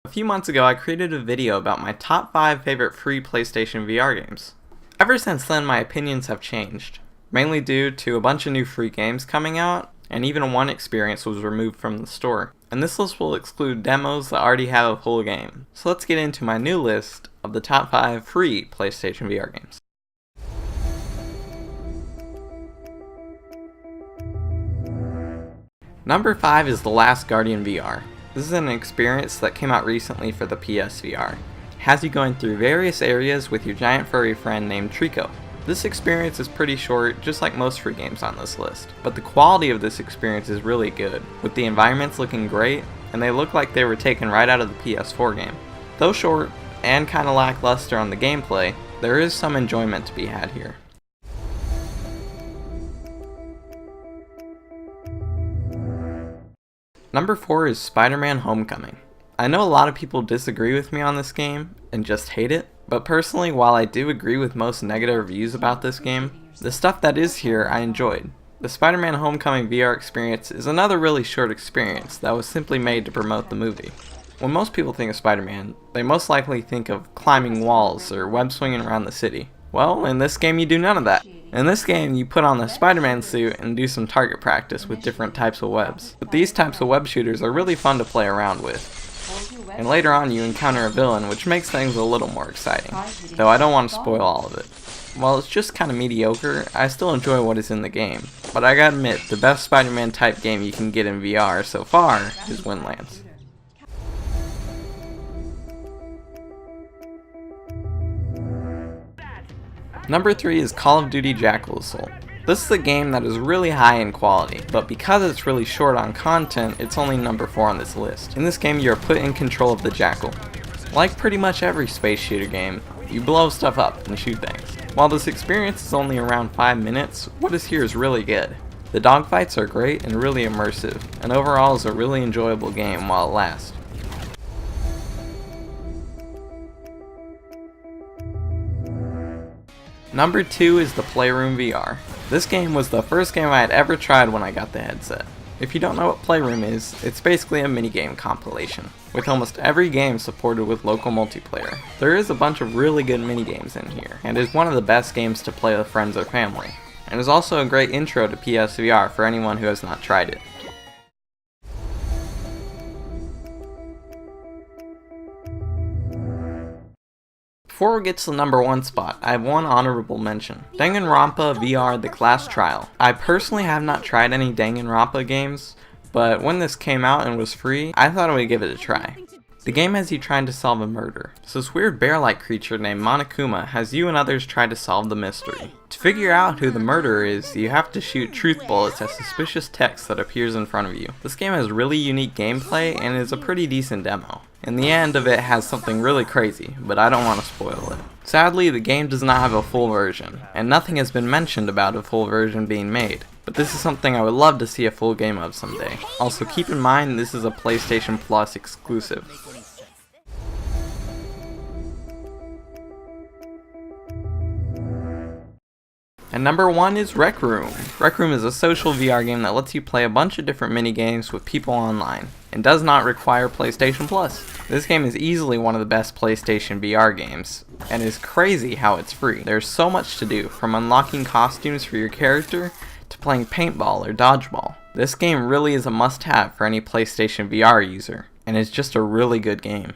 A few months ago I created a video about my top 5 favorite free PlayStation VR games. Ever since then my opinions have changed, mainly due to a bunch of new free games coming out, and even one experience was removed from the store. And this list will exclude demos that already have a full game. So let's get into my new list of the top 5 free PlayStation VR games. Number 5 is The Last Guardian VR. This is an experience that came out recently for the PSVR. It has you going through various areas with your giant furry friend named Trico. This experience is pretty short, just like most free games on this list, but the quality of this experience is really good, with the environments looking great, and they look like they were taken right out of the PS4 game. Though short, and kinda lackluster on the gameplay, there is some enjoyment to be had here. Number 4 is SpiderMan Homecoming. I know a lot of people disagree with me on this game, and just hate it, but personally, while I do agree with most negative reviews about this game, the stuff that is here I enjoyed. The SpiderMan Homecoming VR experience is another really short experience that was simply made to promote the movie. When most people think of Spider-Man, they most likely think of climbing walls or web swinging around the city. Well, in this game you do none of that. In this game, you put on the Spider-Man suit and do some target practice with different types of webs. But these types of web shooters are really fun to play around with. And later on you encounter a villain, which makes things a little more exciting. Though I don't want to spoil all of it. While it's just kinda mediocre, I still enjoy what is in the game. But I gotta admit, the best Spider-Man type game you can get in VR so far is Windlands. Number 3 is Call of Duty Jackals Soul. This is a game that is really high in quality, but because it's really short on content, it's only number 4 on this list. In this game, you are put in control of the Jackal. Like pretty much every space shooter game, you blow stuff up and shoot things. While this experience is only around 5 minutes, what is here is really good. The dogfights are great and really immersive, and overall is a really enjoyable game while it lasts. Number 2 is the Playroom VR. This game was the first game I had ever tried when I got the headset. If you don't know what Playroom is, it's basically a minigame compilation, with almost every game supported with local multiplayer. There is a bunch of really good minigames in here, and is one of the best games to play with friends or family, and is also a great intro to PSVR for anyone who has not tried it. Before we get to the number 1 spot, I have one honorable mention. Danganronpa VR The Class Trial. I personally have not tried any Danganronpa games, but when this came out and was free, I thought I would give it a try. The game has you trying to solve a murder. So this weird bear-like creature named Monokuma has you and others try to solve the mystery. To figure out who the murderer is, you have to shoot truth bullets at suspicious text that appears in front of you. This game has really unique gameplay and is a pretty decent demo. And the end of it has something really crazy, but I don't want to spoil it. Sadly, the game does not have a full version, and nothing has been mentioned about a full version being made. But this is something I would love to see a full game of someday. Also keep in mind this is a PlayStation Plus exclusive. And number 1 is Rec Room. Rec Room is a social VR game that lets you play a bunch of different minigames with people online, and does not require PlayStation Plus. This game is easily one of the best PlayStation VR games, and is crazy how it's free. There's so much to do, from unlocking costumes for your character, to playing paintball or dodgeball. This game really is a must-have for any PlayStation VR user, and is just a really good game.